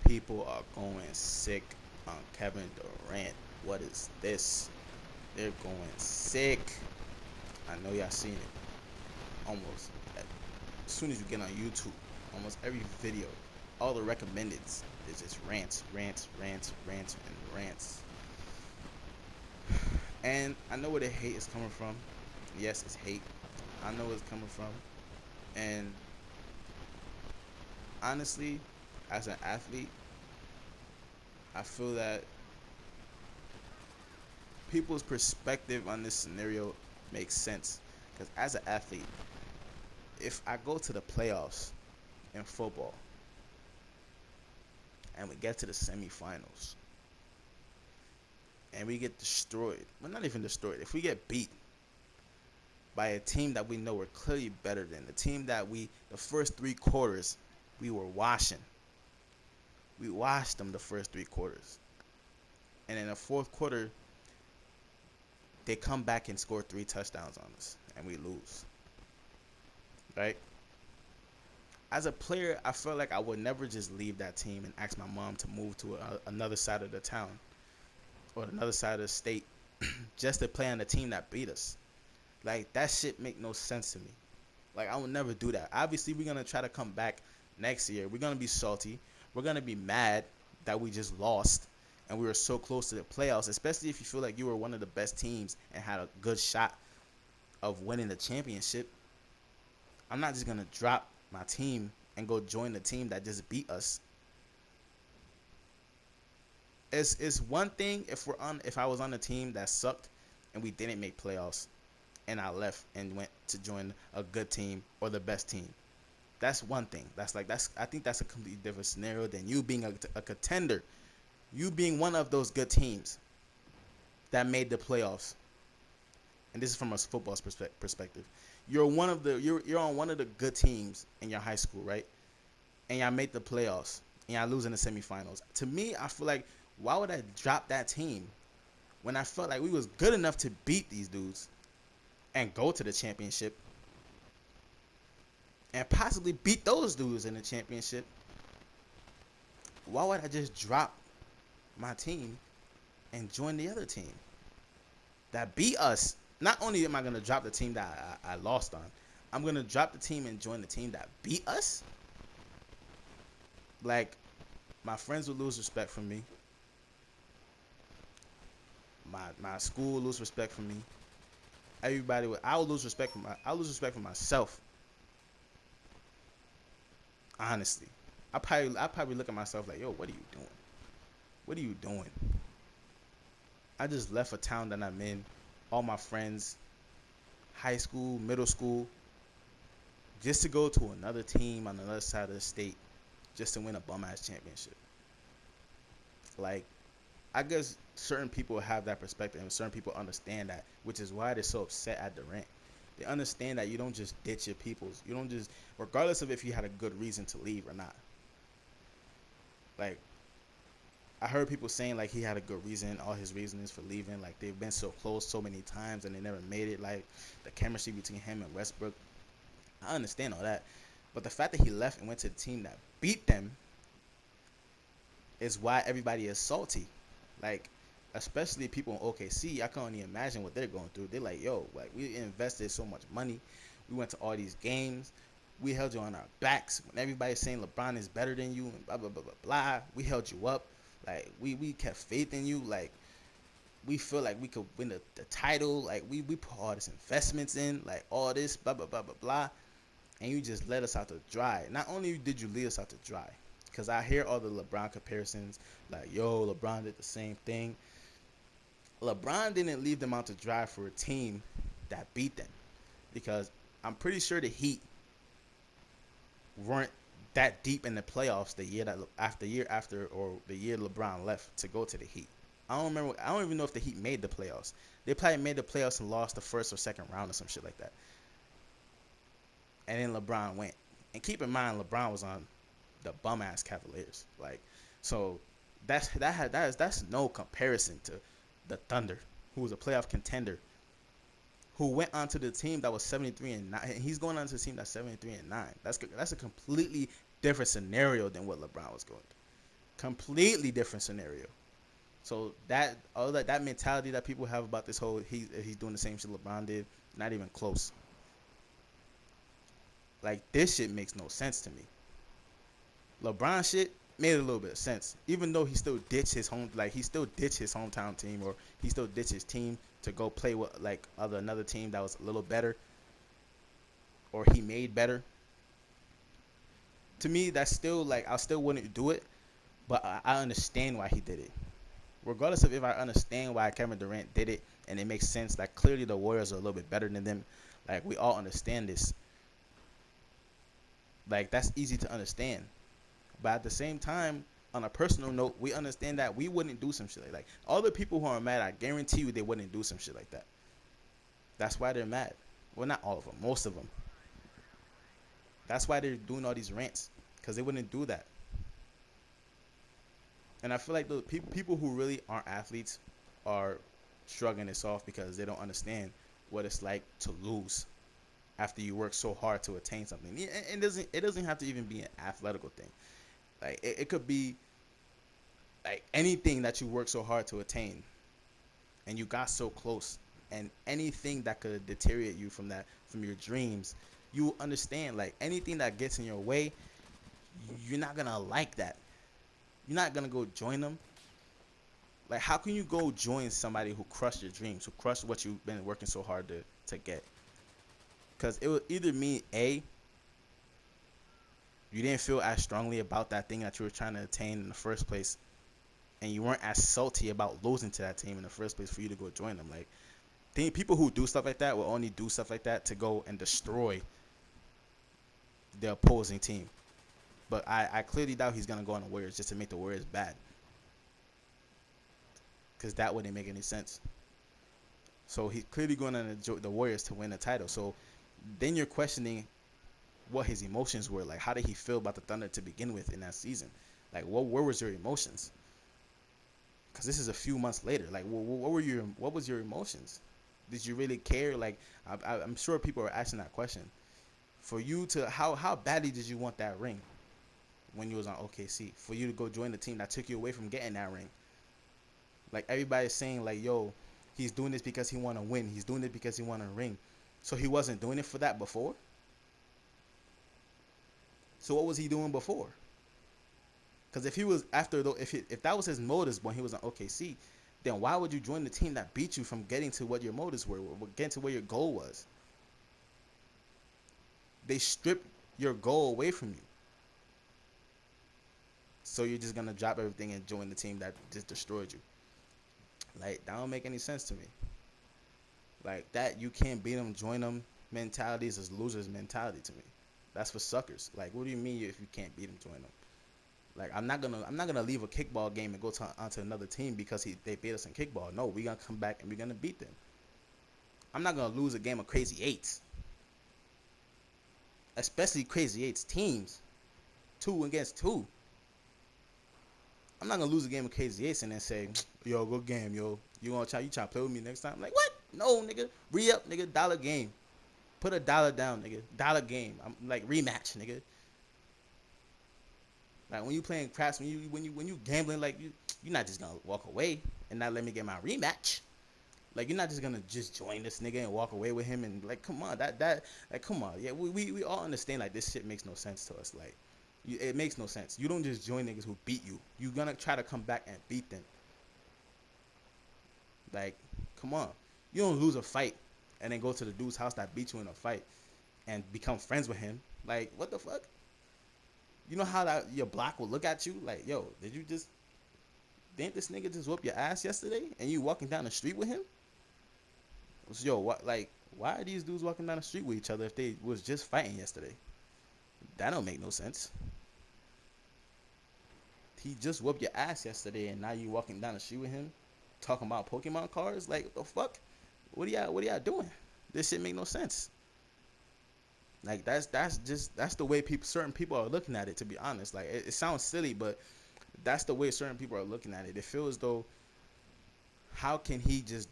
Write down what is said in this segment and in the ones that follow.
People are going sick on Kevin Durant. What is this? They're going sick. I know y'all seen it. Almost as soon as you get on YouTube, almost every video, all the recommendeds is just rants, and rants. And I know where the hate is coming from. Yes, it's hate. I know where it's coming from. And honestly, as an athlete, I feel that people's perspective on this scenario makes sense. Because as an athlete, if I go to the playoffs in football and we get to the semifinals and we get destroyed, well, not even destroyed, if we get beat by a team that we know we're clearly better than, the team that the first 3 quarters, we were washing. We washed them the first 3 quarters. And in the 4th quarter, they come back and score 3 touchdowns on us, and we lose. Right? As a player, I felt like I would never just leave that team and ask my mom to move to another side of the town or another side of the state just to play on the team that beat us. Like, that shit make no sense to me. Like, I would never do that. Obviously, we're going to try to come back next year. We're going to be salty. We're going to be mad that we just lost and we were so close to the playoffs, especially if you feel like you were one of the best teams and had a good shot of winning the championship. I'm not just going to drop my team and go join the team that just beat us. It's one thing if I was on a team that sucked and we didn't make playoffs and I left and went to join a good team or the best team. That's one thing. I think that's a completely different scenario than you being a contender. You being one of those good teams that made the playoffs. And this is from a football's perspective. You're on one of the good teams in your high school, right? And y'all made the playoffs and y'all lose in the semifinals. To me, I feel like, why would I drop that team when I felt like we was good enough to beat these dudes and go to the championship and possibly beat those dudes in the championship? Why would I just drop my team and join the other team that beat us? Not only am I going to drop the team that I lost on, I'm going to drop the team and join the team that beat us? Like, my friends would lose respect for me. My school would lose respect for me. I would lose respect for myself. Honestly, I probably look at myself like, yo, what are you doing? What are you doing? I just left a town that I'm in, all my friends, high school, middle school, just to go to another team on the other side of the state, just to win a bum-ass championship. Like, I guess certain people have that perspective, and certain people understand that, which is why they're so upset at Durant. They understand that you don't just ditch your peoples. You don't just, regardless of if you had a good reason to leave or not. Like, I heard people saying, like, he had a good reason, all his reasons for leaving. Like, they've been so close so many times and they never made it. Like, the chemistry between him and Westbrook. I understand all that. But the fact that he left and went to the team that beat them is why everybody is salty. Like, especially people in OKC, I can't only imagine what they're going through. They're like, yo, like, we invested so much money. We went to all these games. We held you on our backs. When everybody's saying LeBron is better than you and blah, blah, blah, blah, blah, we held you up. Like, we kept faith in you. Like, we feel like we could win the title. Like, we put all this investments in. Like, all this, blah, blah, blah, blah, blah. And you just let us out to dry. Not only did you lead us out to dry, because I hear all the LeBron comparisons. Like, yo, LeBron did the same thing. LeBron didn't leave them out to dry for a team that beat them, because I'm pretty sure the Heat weren't that deep in the playoffs the year after or the year LeBron left to go to the Heat. I don't even know if the Heat made the playoffs. They probably made the playoffs and lost the first or second round or some shit like that. And then LeBron went. And keep in mind, LeBron was on the bum ass Cavaliers. Like, so that's no comparison to the Thunder, who was a playoff contender, who went onto the team that was 73-9. He's going onto the team that's 73-9. That's a completely different scenario than what LeBron was going through. Completely different scenario. So that all that mentality that people have about this whole he's doing the same shit LeBron did, not even close. Like, this shit makes no sense to me. LeBron shit made a little bit of sense, even though he still ditched his hometown team, or he still ditched his team to go play with like another team that was a little better, or he made better. To me, that's still like, I still wouldn't do it, but I understand why he did it. Regardless of if I understand why Kevin Durant did it and it makes sense, like clearly the Warriors are a little bit better than them. Like, we all understand this. Like, that's easy to understand. But at the same time, on a personal note, we understand that we wouldn't do some shit like that. All the people who are mad, I guarantee you they wouldn't do some shit like that. That's why they're mad. Well, not all of them, most of them. That's why they're doing all these rants, because they wouldn't do that. And I feel like the people who really aren't athletes are shrugging this off because they don't understand what it's like to lose after you work so hard to attain something. It doesn't have to even be an athletical thing. Like, it could be like anything that you work so hard to attain, and you got so close, and anything that could deteriorate you from your dreams, you understand, like, anything that gets in your way, you're not gonna like that. You're not gonna go join them. Like, how can you go join somebody who crushed your dreams, who crushed what you've been working so hard to get? Because it would either mean A, you didn't feel as strongly about that thing that you were trying to attain in the first place, and you weren't as salty about losing to that team in the first place for you to go join them. Like, people who do stuff like that will only do stuff like that to go and destroy the opposing team. But I clearly doubt he's going to go on the Warriors just to make the Warriors bad, because that wouldn't make any sense. So he's clearly going on the Warriors to win the title. So then you're questioning what his emotions were. Like, how did he feel about the Thunder to begin with in that season? Like, where was your emotions? Because this is a few months later. Like, what was your emotions? Did you really care? Like, I'm sure people are asking that question. For you to, how badly did you want that ring when you was on OKC? For you to go join the team that took you away from getting that ring. Like, everybody's saying, like, yo, he's doing this because he want to win. He's doing it because he want a ring. So he wasn't doing it for that before? So what was he doing before? Because if he was if that was his motives when he was on OKC, then why would you join the team that beat you from getting to what your motives were, getting to where your goal was? They stripped your goal away from you. So you're just gonna drop everything and join the team that just destroyed you. Like, that don't make any sense to me. Like, that you can't beat them, join them mentality is a loser's mentality to me. That's for suckers. Like, what do you mean if you can't beat them, join them? Like, I'm not gonna leave a kickball game and go onto another team because they beat us in kickball. No, we're gonna come back and we're gonna beat them. I'm not gonna lose a game of Crazy Eights, especially Crazy Eights teams, 2 against 2. I'm not gonna lose a game of Crazy Eights and then say, yo, good game, yo. You try to play with me next time? Like, what? No, nigga. Re-up, nigga. Dollar game. Put $1 down, nigga. Dollar game. I'm like, rematch, nigga. Like, when you playing craps, when you gambling, like, you're not just gonna walk away and not let me get my rematch. Like, you're not just gonna just join this nigga and walk away with him and, like, come on, like, come on. Yeah, we all understand, like, this shit makes no sense to us. Like, it makes no sense. You don't just join niggas who beat you. You're gonna try to come back and beat them. Like, come on. You don't lose a fight and then go to the dude's house that beat you in a fight and become friends with him. Like, what the fuck? You know how your block will look at you? Like, yo, didn't this nigga just whoop your ass yesterday and you walking down the street with him? So, yo, why are these dudes walking down the street with each other if they was just fighting yesterday? That don't make no sense. He just whooped your ass yesterday and now you walking down the street with him talking about Pokemon cards? Like, what the fuck? What are y'all doing? This shit make no sense. Like, that's the way certain people are looking at it, to be honest. Like, it sounds silly, but that's the way certain people are looking at it. They feel as though, how can he just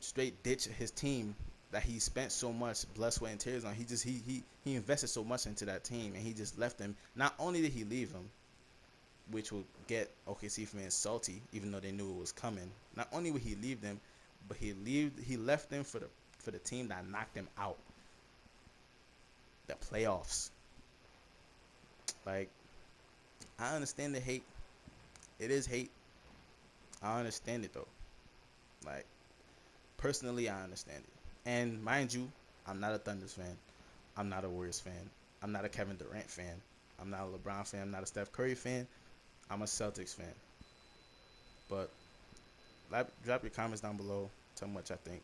straight ditch his team that he spent so much blood, sweat, and tears on? He invested so much into that team and he just left them. Not only did he leave them, which will get OKC fans salty, even though they knew it was coming. Not only would he leave them, but he left them for the team that knocked them out, the playoffs. Like, I understand the hate. It is hate. I understand it though. Like, personally, I understand it. And mind you, I'm not a Thunders fan. I'm not a Warriors fan. I'm not a Kevin Durant fan. I'm not a LeBron fan. I'm not a Steph Curry fan. I'm a Celtics fan. But drop your comments down below. Tell me what y'all think.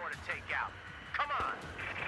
More to take out. Come on!